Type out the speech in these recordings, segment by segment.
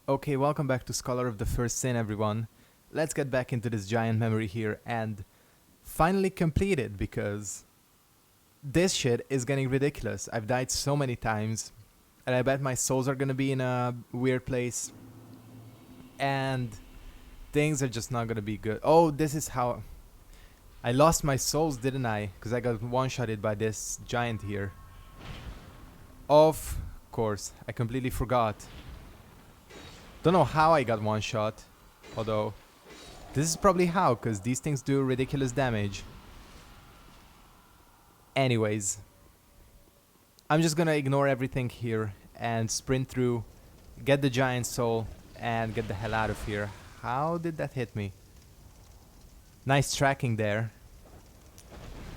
Okay, welcome back to Scholar of the First Sin, everyone. Let's get back into this giant memory here and finally complete it, because this shit is getting ridiculous. I've died so many times, and I bet my souls are gonna be in a weird place, and things are just not gonna be good. Oh, this is how... I lost my souls, didn't I? Because I got one-shotted by this giant here. Of course, I completely forgot. Don't know how I got one shot, although this is probably how, because these things do ridiculous damage. Anyways, I'm just gonna ignore everything here and sprint through, get the giant soul, and get the hell out of here. How did that hit me? Nice tracking there.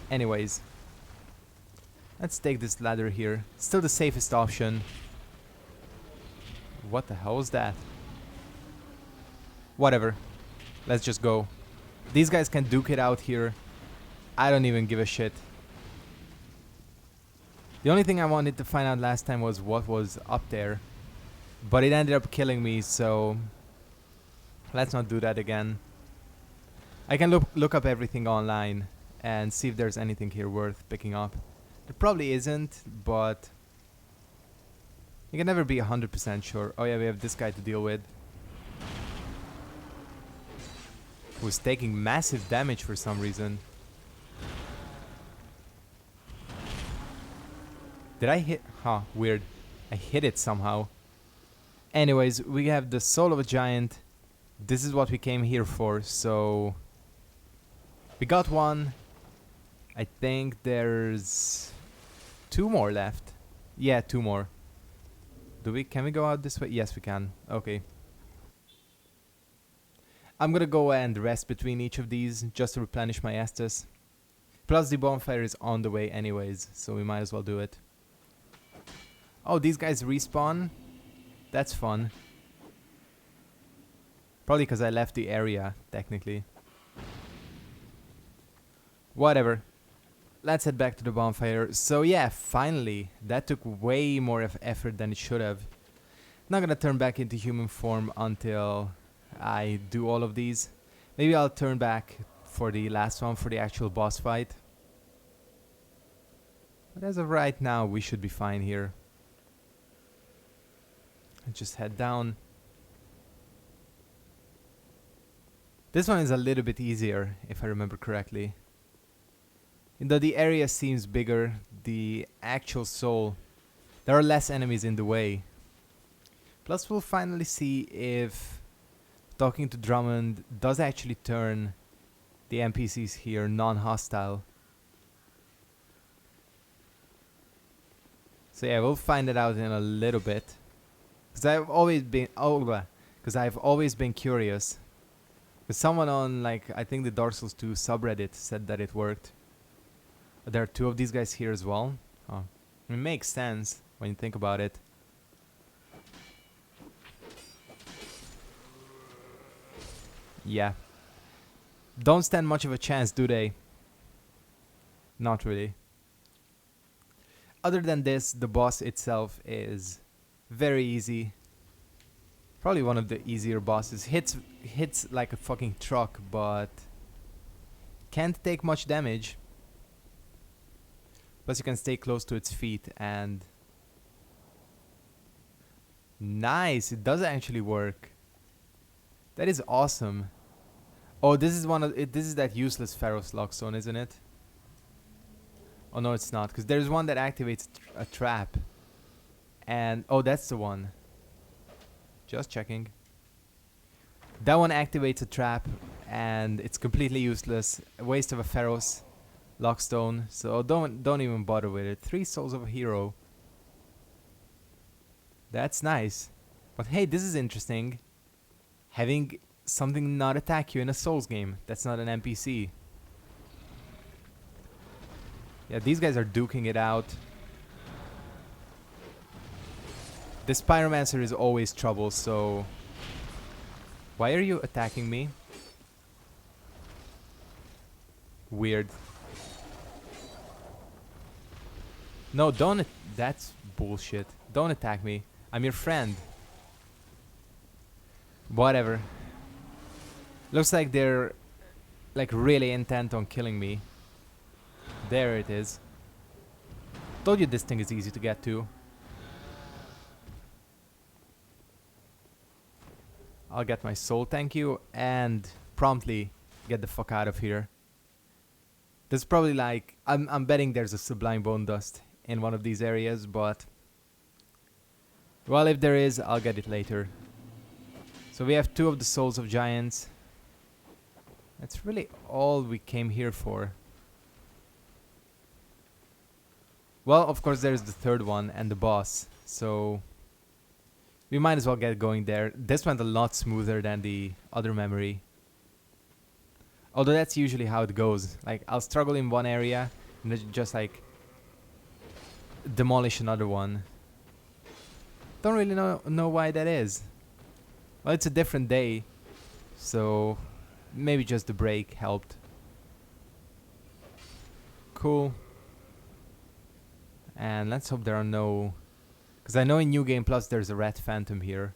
Anyways, let's take this ladder here. Still the safest option. What the hell was that? Whatever. Let's just go. These guys can duke it out here. I don't even give a shit. The only thing I wanted to find out last time was what was up there. But it ended up killing me, so... let's not do that again. I can look up everything online and see if there's anything here worth picking up. There probably isn't, but... you can never be 100% sure. Oh yeah, we have this guy to deal with, who's taking massive damage for some reason. Did I hit? Huh, weird. I hit it somehow. Anyways, we have the soul of a giant. This is what we came here for, so... we got one. I think there's... 2 more left. Yeah, 2 more. Can we go out this way? Yes, we can. Okay. I'm gonna go and rest between each of these just to replenish my Estus. Plus the bonfire is on the way anyways, so we might as well do it. Oh, these guys respawn? That's fun. Probably because I left the area, technically. Whatever. Let's head back to the bonfire. So yeah, finally. That took way more effort than it should have. Not gonna turn back into human form until I do all of these. Maybe I'll turn back for the last one, for the actual boss fight. But as of right now, we should be fine here. Let's just head down. This one is a little bit easier, if I remember correctly. Though the area seems bigger, the actual soul, there are less enemies in the way. Plus we'll finally see if talking to Drummond does actually turn the NPCs here non-hostile. So yeah, we'll find it out in a little bit. Because I've always been curious. Because someone on, like, I think the Dark Souls 2 subreddit said that it worked. There are 2 of these guys here as well. Oh, it makes sense when you think about it. Yeah. Don't stand much of a chance, do they? Not really. Other than this, the boss itself is very easy. Probably one of the easier bosses. Hits like a fucking truck, but can't take much damage. Plus you can stay close to its feet and... nice! It does actually work. That is awesome. Oh, this is this is that useless Pharaoh's Lockstone, isn't it? Oh no, it's not, because there's one that activates a trap. And oh, that's the one. Just checking. That one activates a trap and it's completely useless. A waste of a Pharaoh's Lockstone, so don't even bother with it. 3 souls of a hero. That's nice. But hey, this is interesting. Having something not attack you in a Souls game. That's not an NPC. Yeah, these guys are duking it out. This Pyromancer is always trouble, so... why are you attacking me? Weird. No, don't... that's bullshit. Don't attack me. I'm your friend. Whatever. Looks like they're like really intent on killing me. There it is. Told you this thing is easy to get to. I'll get my soul, thank you, and promptly get the fuck out of here. There's probably like I'm betting there's a sublime bone dust in one of these areas, but well, if there is, I'll get it later. So we have 2 of the souls of giants. That's really all we came here for. Well, of course there's the 3rd one and the boss, so we might as well get going there. This went a lot smoother than the other memory. Although that's usually how it goes. Like, I'll struggle in one area and then just like demolish another one. Don't really know why that is. Well, it's a different day, so maybe just the break helped. Cool. And let's hope there are no... Because I know in New Game Plus there's a Red Phantom here.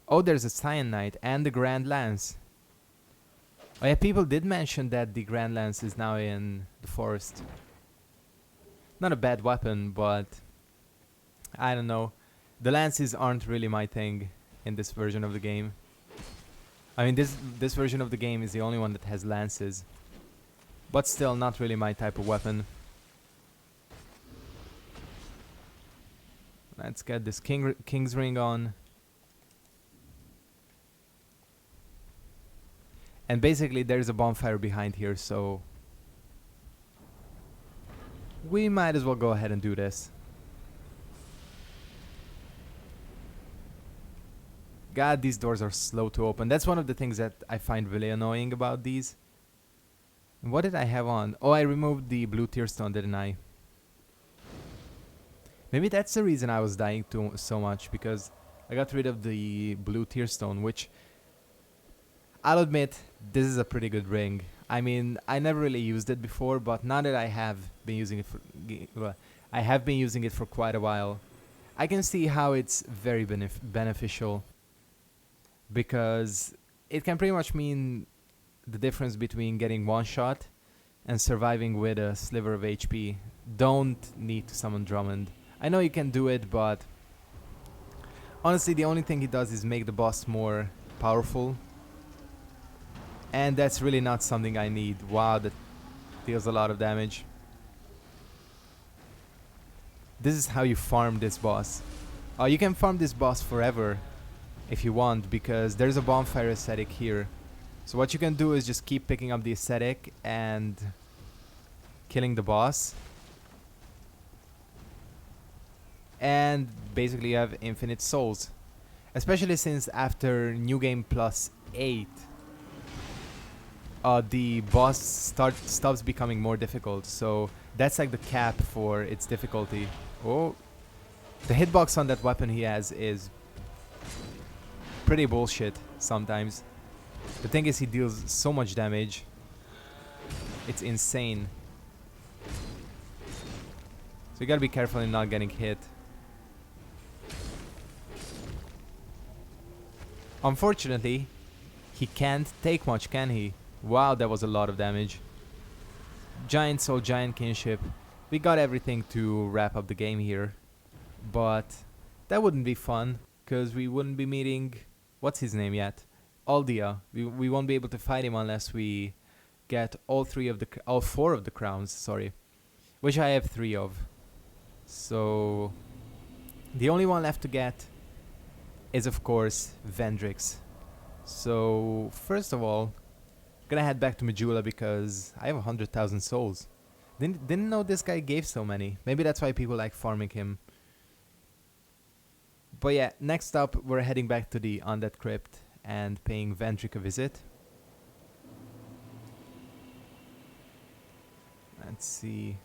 Oh, there's a Cyanide and the Grand Lance. Oh yeah, people did mention that the Grand Lance is now in the forest. Not a bad weapon, but I don't know. The lances aren't really my thing in this version of the game. I mean, this version of the game is the only one that has lances. But still, not really my type of weapon. Let's get this King's Ring on. And basically there's a bonfire behind here, so we might as well go ahead and do this. God, these doors are slow to open. That's one of the things that I find really annoying about these. What did I have on? Oh, I removed the blue tear stone, didn't I? Maybe that's the reason I was dying so much, because I got rid of the blue tear stone, which I'll admit, this is a pretty good ring. I mean, I never really used it before, but now that I have been using it for quite a while, I can see how it's very beneficial, because it can pretty much mean the difference between getting one shot and surviving with a sliver of HP. Don't need to summon Drummond. I know you can do it, but honestly the only thing he does is make the boss more powerful. And that's really not something I need. Wow, that deals a lot of damage. This is how you farm this boss. You can farm this boss forever if you want, because there's a bonfire aesthetic here. So what you can do is just keep picking up the aesthetic and killing the boss. And basically you have infinite souls. Especially since after New Game Plus 8, the boss stops becoming more difficult. So that's like the cap for its difficulty. Oh, the hitbox on that weapon he has is pretty bullshit sometimes. The thing is, he deals so much damage. It's insane. So you gotta be careful in not getting hit. Unfortunately, he can't take much, can he? Wow, that was a lot of damage. Giant soul, giant kinship. We got everything to wrap up the game here. But that wouldn't be fun, because we wouldn't be meeting... What's his name yet? Aldia. We won't be able to fight him unless we get all 4 of the crowns, sorry. Which I have 3 of. So the only one left to get is of course Vendrick's. So first of all, gonna head back to Majula because I have 100,000 souls. Didn't know this guy gave so many. Maybe that's why people like farming him. But yeah, next up we're heading back to the Undead Crypt and paying Vendrick a visit. Let's see.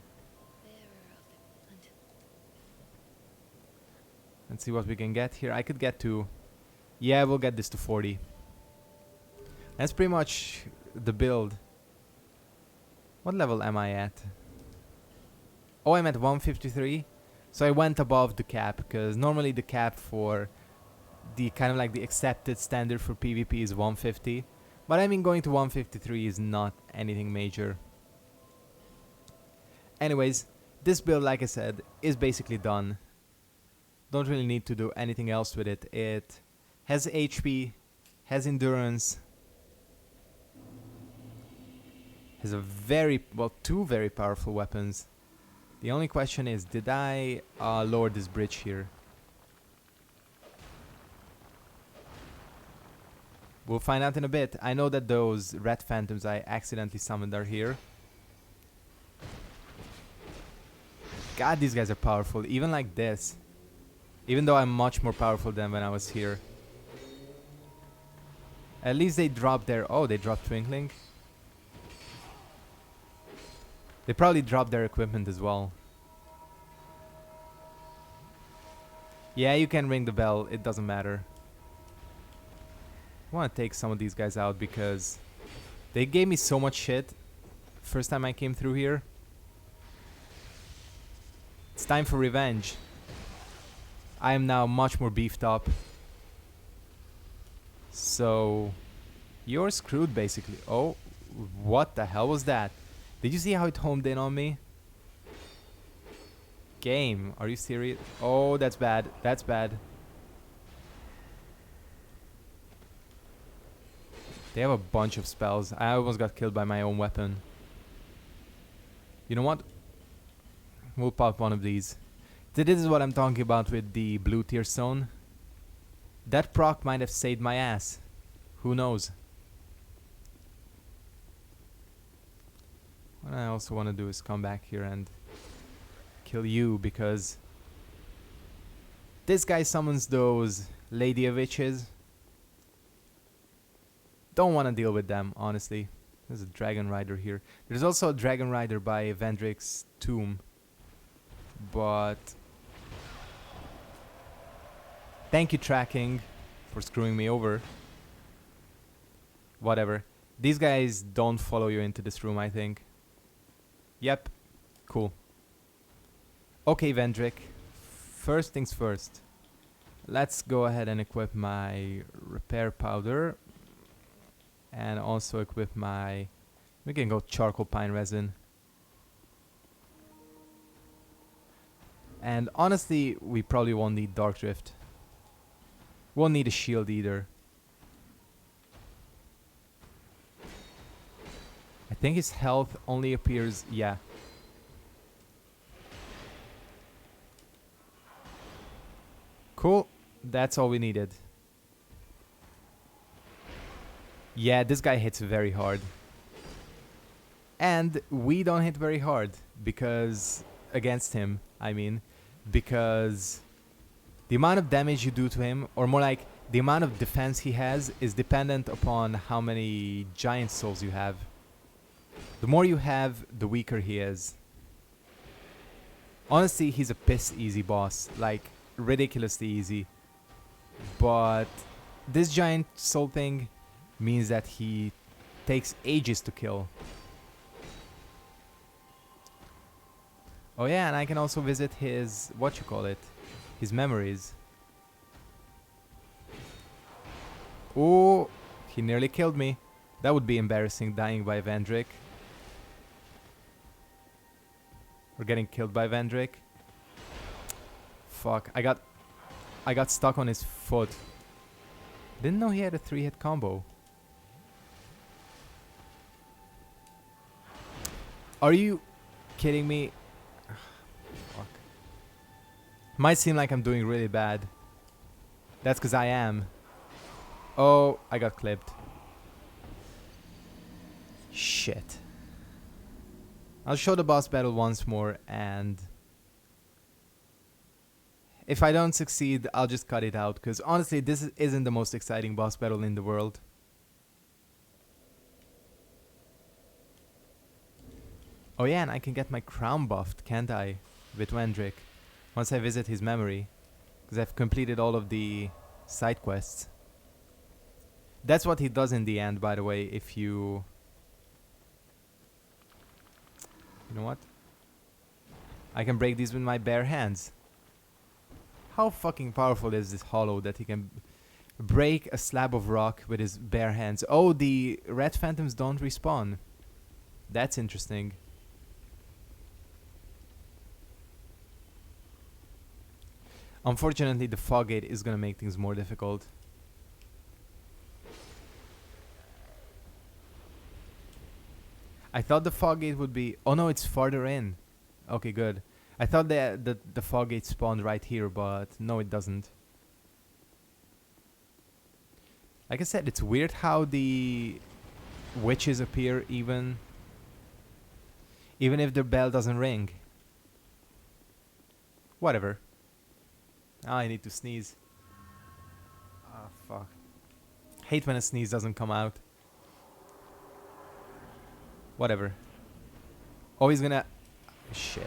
Let's see what we can get here. I could get to... Yeah, we'll get this to 40. That's pretty much the build. What level am I at? Oh, I'm at 153. So I went above the cap, because normally the cap for the kind of like the accepted standard for PvP is 150. But I mean, going to 153 is not anything major. Anyways, this build, like I said, is basically done. Don't really need to do anything else with it. It has HP, has endurance, has a two very powerful weapons. The only question is, did I lower this bridge here? We'll find out in a bit. I know that those red phantoms I accidentally summoned are here. God, these guys are powerful, even like this. Even though I'm much more powerful than when I was here. At least they dropped their... Oh, they dropped Twinkling. They probably dropped their equipment as well. Yeah, you can ring the bell. It doesn't matter. I want to take some of these guys out because they gave me so much shit first time I came through here. It's time for revenge. I am now much more beefed up. So, you're screwed basically. Oh, what the hell was that? Did you see how it homed in on me? Game, are you serious? Oh, that's bad. That's bad. They have a bunch of spells. I almost got killed by my own weapon. You know what? We'll pop one of these. This is what I'm talking about with the blue tier stone. That proc might have saved my ass. Who knows? What I also want to do is come back here and kill you, because this guy summons those Lady of Witches. Don't want to deal with them, honestly. There's a Dragon Rider here. There's also a Dragon Rider by Vendrick's tomb. But thank you, tracking, for screwing me over. Whatever. These guys don't follow you into this room, I think. Yep. Cool. Okay, Vendrick. First things first. Let's go ahead and equip my repair powder. And also equip my... We can go charcoal pine resin. And honestly, we probably won't need Dark Drift. Won't need a shield either. I think his health only appears... Yeah. Cool. That's all we needed. Yeah, this guy hits very hard. And we don't hit very hard because... Against him, I mean. Because the amount of damage you do to him, or more like the amount of defense he has, is dependent upon how many giant souls you have. The more you have, the weaker he is. Honestly, he's a piss easy boss. Like, ridiculously easy. But this giant soul thing means that he takes ages to kill. Oh yeah, and I can also visit his, his memories. Oh, he nearly killed me. That would be embarrassing, dying by Vendrick. We're getting killed by Vendrick. Fuck, I got stuck on his foot. Didn't know he had a 3-hit combo. Are you kidding me? Fuck. Might seem like I'm doing really bad. That's because I am. Oh, I got clipped. Shit. I'll show the boss battle once more, and if I don't succeed, I'll just cut it out, because honestly, this isn't the most exciting boss battle in the world. Oh yeah, and I can get my crown buffed, can't I? With Vendrick. Once I visit his memory. Because I've completed all of the side quests. That's what he does in the end, by the way, if you... You know what? I can break these with my bare hands. How fucking powerful is this hollow that he can... Break a slab of rock with his bare hands. Oh, the red phantoms don't respawn. That's interesting. Unfortunately, the fog gate is gonna make things more difficult. I thought the fog gate would be... Oh no, it's farther in. Okay, good. I thought that the fog gate spawned right here, but no, it doesn't. Like I said, it's weird how the witches appear even if their bell doesn't ring. Whatever. I need to sneeze. Ah, fuck. Hate when a sneeze doesn't come out. Whatever. Oh, he's gonna... Shit.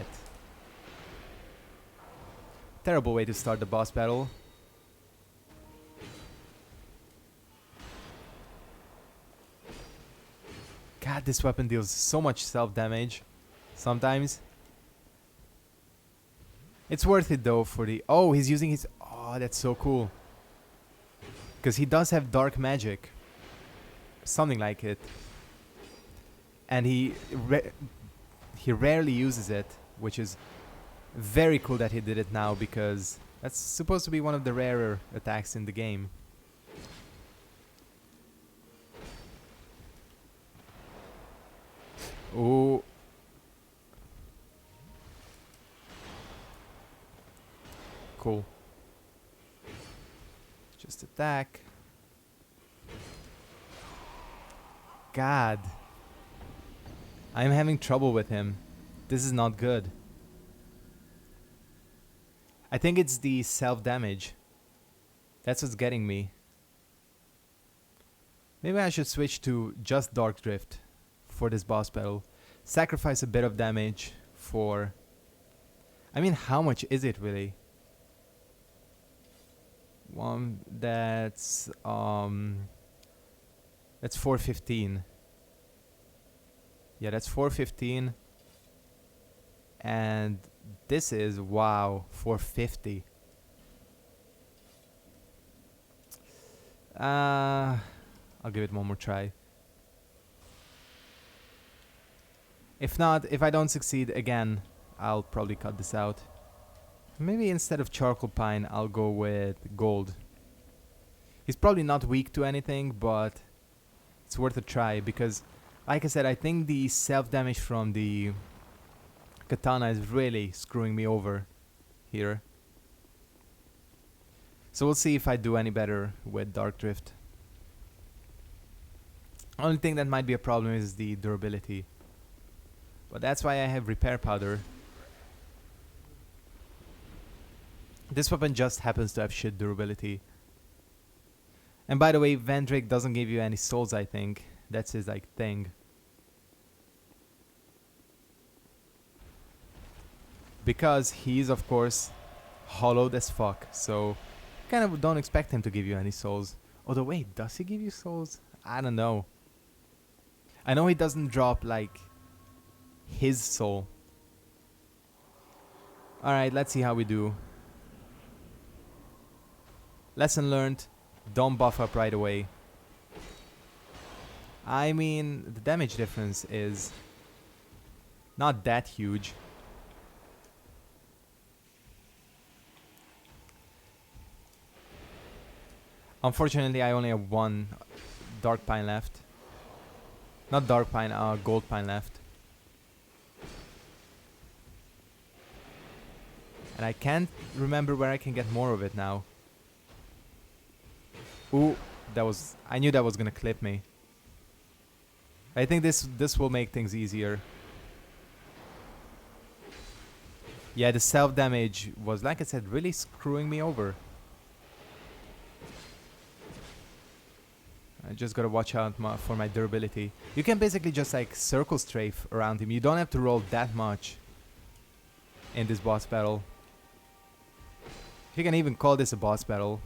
Terrible way to start the boss battle. God, this weapon deals so much self-damage. Sometimes. It's worth it though for the... Oh, he's using his... Oh, that's so cool. Because he does have dark magic. Something like it. And he rarely uses it, which is very cool that he did it now, because that's supposed to be one of the rarer attacks in the game. Ooh. Cool. Just attack. God. I'm having trouble with him. This is not good. I think it's the self-damage. That's what's getting me. Maybe I should switch to just Dark Drift for this boss battle. Sacrifice a bit of damage for... I mean, how much is it really? That's 415. Yeah, that's 415. And this is, wow, 450. I'll give it one more try. If not, if I don't succeed again, I'll probably cut this out. Maybe instead of charcoal pine, I'll go with gold. He's probably not weak to anything, but it's worth a try because, like I said, I think the self-damage from the katana is really screwing me over here. So we'll see if I do any better with Dark Drift. Only thing that might be a problem is the durability. But that's why I have repair powder. This weapon just happens to have shit durability. And by the way, Vendrick doesn't give you any souls, I think. That's his like thing. Because he's of course hollowed as fuck, so kind of don't expect him to give you any souls. Although wait, does he give you souls? I don't know. I know he doesn't drop like his soul. Alright, let's see how we do. Lesson learned, don't buff up right away. I mean, the damage difference is not that huge. Unfortunately, I only have one dark pine left. Not dark pine, gold pine left. And I can't remember where I can get more of it now. Ooh, that was... I knew that was gonna clip me. I think this will make things easier. Yeah, the self-damage was, like I said, really screwing me over. I just gotta watch out for my durability. You can basically just like circle strafe around him. You don't have to roll that much in this boss battle. You can even call this a boss battle.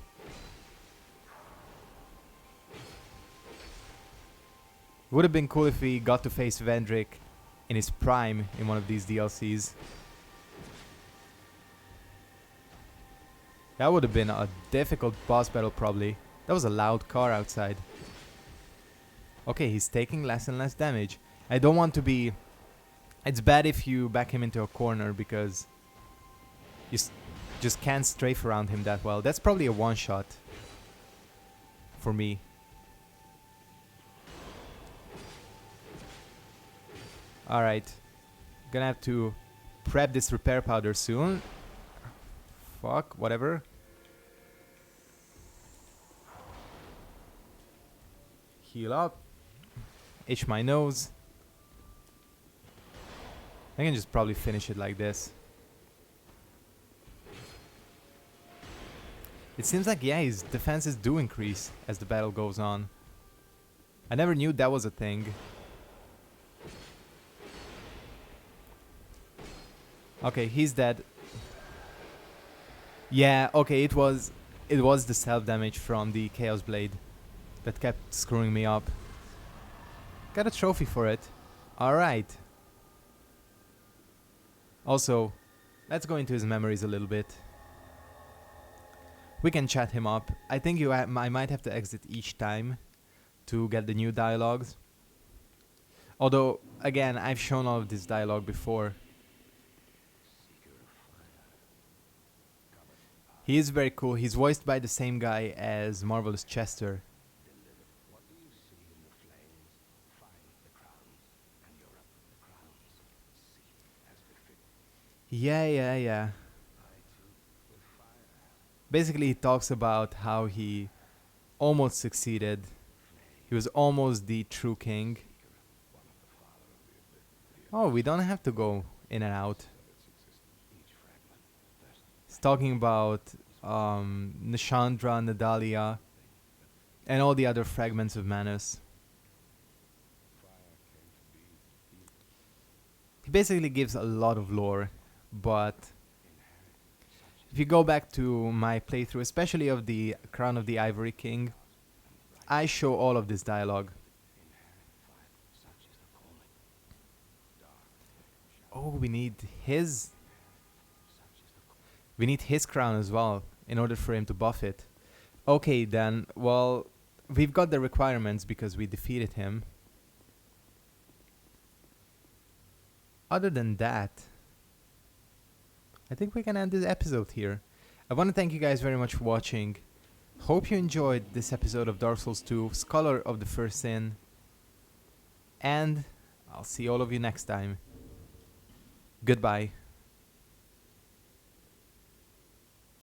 Would have been cool if we got to face Vendrick in his prime in one of these DLCs. That would have been a difficult boss battle probably. That was a loud car outside. Okay, he's taking less and less damage. I don't want to be... It's bad if you back him into a corner because you just can't strafe around him that well. That's probably a one-shot for me. Alright. Gonna have to prep this repair powder soon. Fuck, whatever. Heal up. Itch my nose. I can just probably finish it like this. It seems like, yeah, his defenses do increase as the battle goes on. I never knew that was a thing. Okay, he's dead. Yeah, okay, it was the self-damage from the Chaos Blade that kept screwing me up. Got a trophy for it. Alright. Also, let's go into his memories a little bit. We can chat him up. I think I might have to exit each time to get the new dialogues. Although, again, I've shown all of this dialogue before. He is very cool. He's voiced by the same guy as Marvelous Chester. Yeah. Basically, he talks about how he almost succeeded. He was almost the true king. Oh, we don't have to go in and out. He's talking about Nishandra, Nadalia, and all the other fragments of Manus. He basically gives a lot of lore, but if you go back to my playthrough, especially of the Crown of the Ivory King, I show all of this dialogue. Oh, we need his crown as well in order for him to buff it. Okay then, well, we've got the requirements because we defeated him. Other than that, I think we can end this episode here. I want to thank you guys very much for watching. Hope you enjoyed this episode of Dark Souls 2, Scholar of the First Sin. And I'll see all of you next time. Goodbye.